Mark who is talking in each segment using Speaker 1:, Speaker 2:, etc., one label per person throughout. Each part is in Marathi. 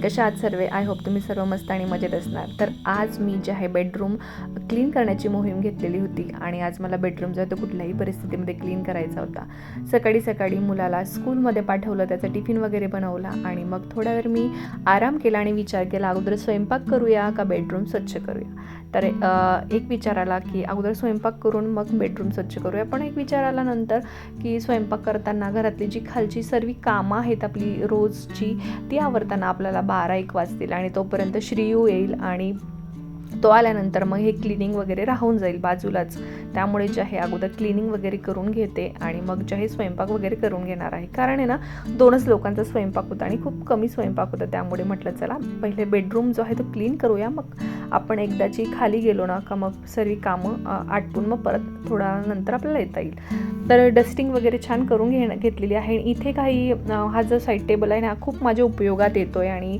Speaker 1: कशा आहात सर्व? आय होप तुम्ही सर्व मस्त आणि मजेत असणार. तर आज मी जे आहे बेडरूम क्लीन करण्याची मोहीम घेतलेली होती आणि आज मला बेडरूम जो आहे तो कुठल्याही परिस्थितीमध्ये क्लीन करायचा होता. सकाळी सकाळी मुलाला स्कूलमध्ये पाठवलं, त्याचा टिफिन वगैरे बनवला आणि मग थोडा वेळ मी आराम केला आणि विचार केला अगोदर स्वयंपाक करूया का बेडरूम स्वच्छ करूया. तर एक विचार आला की अगोदर स्वयंपाक करून मग बेडरूम स्वच्छ करूया. पण एक विचार आला नंतर की स्वयंपाक करताना घरातली जी खालची सर्व कामं आहेत आपली रोजची ती आवरताना आपल्याला 12-1 वाजतील आणि तोपर्यंत श्रीयू येईल आणि तो आल्यानंतर मग हे क्लिनिंग वगैरे राहून जाईल बाजूलाच. त्यामुळे जे आहे अगोदर क्लिनिंग वगैरे करून घेते आणि मग जे आहे स्वयंपाक वगैरे करून घेणार आहे. कारण आहे ना 2च लोकांचा स्वयंपाक होता आणि खूप कमी स्वयंपाक होता. त्यामुळे म्हटलं चला पहिले बेडरूम जो आहे तो क्लीन करूया, मग आपण एकदाची खाली गेलो ना का मग सर्व कामं आटपून मग परत थोडा नंतर आपल्याला येता येईल. तर डस्टिंग वगैरे छान करून घेतलेली आहे. इथे काही हा जो साईड टेबल आहे ना खूप माझ्या उपयोगात येतो आहे आणि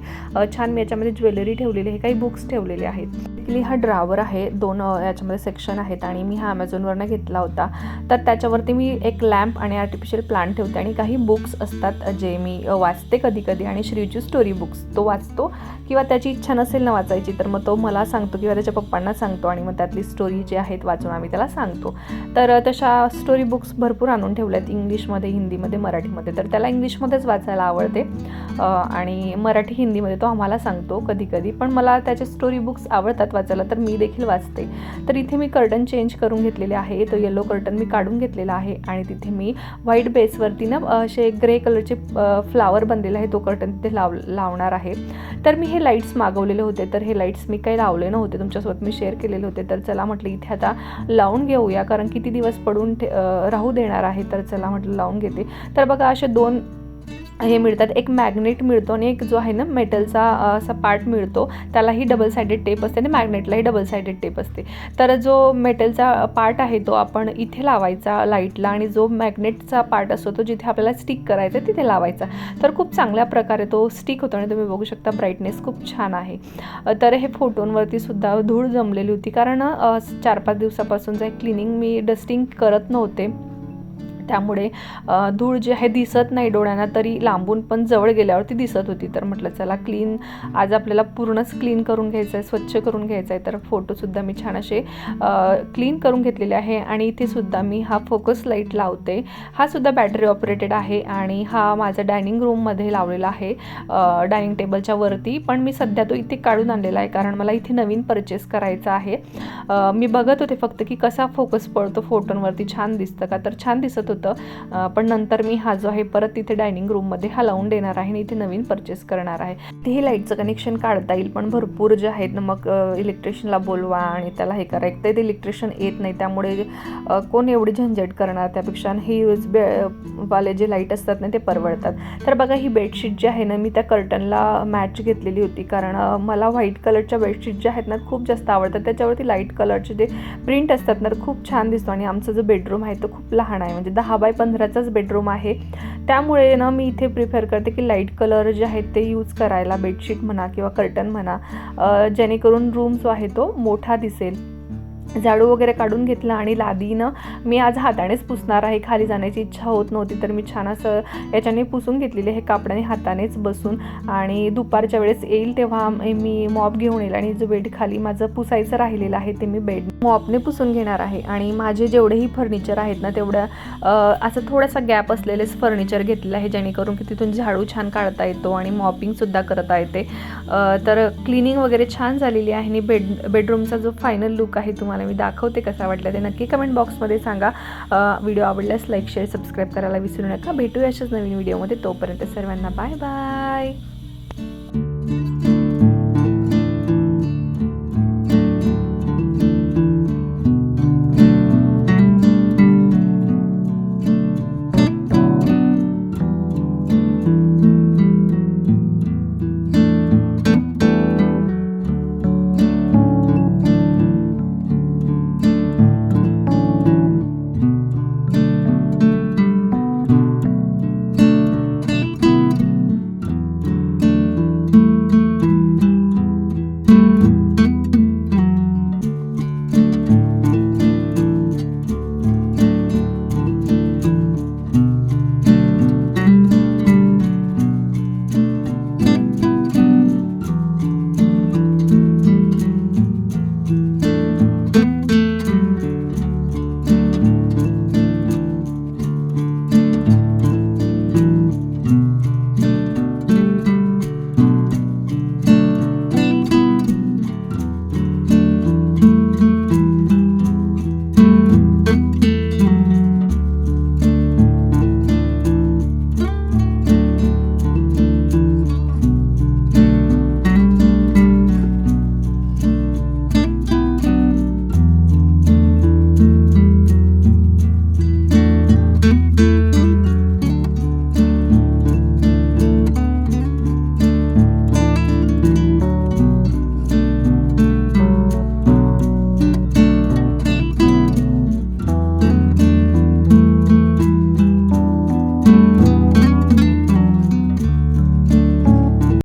Speaker 1: छान मी याच्यामध्ये ज्वेलरी ठेवलेली आहे, काही बुक्स ठेवलेले आहेत. हा ड्रावर आहे, 2 याच्यामध्ये सेक्शन आहेत आणि मी हा Amazonवरनं घेतला होता. तर त्याच्यावरती मी एक लॅम्प आणि आर्टिफिशियल प्लांट ठेवते आणि काही बुक्स असतात जे मी वाचते कधी कधी आणि श्रीजू स्टोरी बुक्स तो वाचतो किंवा त्याची इच्छा नसेल ना वाचायची तर मग तो मला सांगतो किंवा त्याच्या पप्पांना सांगतो आणि मग त्यातली स्टोरी जी आहेत वाचून आम्ही त्याला सांगतो. तर तशा स्टोरी बुक्स भरपूर आणून ठेवल्यात, इंग्लिशमध्ये, हिंदीमध्ये, मराठीमध्ये. तर त्याला इंग्लिशमध्येच वाचायला आवडते आणि मराठी हिंदीमध्ये तो आम्हाला सांगतो कधी कधी, पण मला त्याचे स्टोरी बुक्स आवडतात वाचायला तर मी देखील वाचते. तर इथे मी कर्टन चेंज करून घेतलेले आहे. तो येलो कर्टन मी काढून घेतलेला आहे आणि तिथे मी व्हाईट बेसवरती ना असे ग्रे कलरचे फ्लावर बनलेले आहे तो कर्टन तिथे लावणार आहे. तर मी हे लाईट्स मागवलेले होते, तर हे लाईट्स मी काही लावले नव्हते, तुमच्यासोबत मी शेअर केलेले होते. तर चला म्हटलं इथे आता लावून घेऊया, कारण किती दिवस पडून राहू देणार आहे. तर चला म्हटलं लावून घेते. तर बघा असे 2 हे मिळतात, एक मॅग्नेट मिळतो आणि एक जो आहे ना मेटलचा असा पार्ट मिळतो, त्यालाही डबल सायडेड टेप असते आणि मॅग्नेटलाही डबल सायडेड टेप असते. तर जो मेटलचा पार्ट आहे तो आपण इथे लावायचा लाईटला आणि जो मॅग्नेटचा पार्ट असतो तो जिथे आपल्याला स्टिक करायचा तिथे लावायचा. तर खूप चांगल्या प्रकारे तो स्टिक होतो आणि तुम्ही बघू शकता ब्राईटनेस खूप छान आहे. तर हे फोटोंवरती सुद्धा धूळ जमलेली होती, कारण 4-5 दिवसापासून जे क्लिनिंग मी डस्टिंग करत नव्हते त्यामुळे धूळ जी आहे दिसत नाही डोळ्यांना, तरी लांबून पण जवळ गेल्यावरती दिसत होती. तर म्हटलं चला क्लीन आज आपल्याला पूर्णच क्लीन करून घ्यायचं आहे, स्वच्छ करून घ्यायचं आहे. तर फोटोसुद्धा मी छान असे क्लीन करून घेतलेले आहे आणि इथे सुद्धा मी हा फोकस लाईट लावते. हा सुद्धा बॅटरी ऑपरेटेड आहे आणि हा माझा डायनिंग रूममध्ये लावलेला आहे, डायनिंग टेबलच्या वरती. पण मी सध्या तो इथे काढून आणलेला आहे कारण मला इथे नवीन परचेस करायचा आहे. मी बघत होते फक्त की कसा फोकस पडतो फोटोंवरती, छान दिसतं का, तर छान दिसत होतं. पण नंतर मी हा जो आहे परत तिथे डायनिंग रूममध्ये हा लावून देणार आहे आणि इथे नवीन परचेस करणार आहे. तेही लाईटचं कनेक्शन काढता येईल, पण भरपूर जे आहेत ना मग इलेक्ट्रिशियनला बोलवा आणि त्याला हे करा. एक तर ते इलेक्ट्रिशियन येत नाही त्यामुळे कोण एवढी झंझट करणार, त्यापेक्षा हे वाले जे लाईट असतात ना ते परवडतात. तर बघा ही बेडशीट जी आहे ना मी त्या कर्टनला मॅच घेतलेली होती, कारण मला व्हाईट कलरच्या बेडशीट ज्या आहेत ना खूप जास्त आवडतात. त्याच्यावरती लाईट कलरचे जे प्रिंट असतात ना खूप छान दिसतो आणि आमचा जो बेडरूम आहे तो खूप लहान आहे, म्हणजे 10x15चाच बेडरूम आहे. त्यामुळे ना मी इथे प्रिफर करते की लाईट कलर जे आहेत ते यूज करायला, बेडशीट म्हणा किंवा कर्टन म्हणा, जेणेकरून रूम जो आहे तो मोठा दिसेल. झाडू वगैरे काढून घेतलं आणि लादीनं मी आज हातानेच पुसणार आहे, खाली जाण्याची इच्छा होत नव्हती. तर मी छान असं याच्याने पुसून घेतलेले हे कापडाने हातानेच बसून, आणि दुपारच्या वेळेस येईल तेव्हा मी मॉप घेऊन येईल आणि जो बेड खाली माझं पुसायचं राहिलेलं आहे ते मी बेड मॉपने पुसून घेणार आहे. आणि माझे जेवढेही फर्निचर आहेत ना तेवढं असं थोडासा गॅप असलेलेच फर्निचर घेतलेलं आहे, जेणेकरून की तिथून झाडू छान काढता येतो आणि मॉपिंगसुद्धा करता येते. तर क्लिनिंग वगैरे छान झालेली आहे आणि बेडरूमचा जो फायनल लुक आहे तुम्हाला मी दाखवते कसा वाटला ते नक्की कमेंट बॉक्समध्ये सांगा. व्हिडिओ आवडल्यास लाईक, शेअर, सबस्क्राईब करायला विसरू नका. भेटूया अशाच नवीन व्हिडिओमध्ये. तोपर्यंत सर्वांना बाय बाय.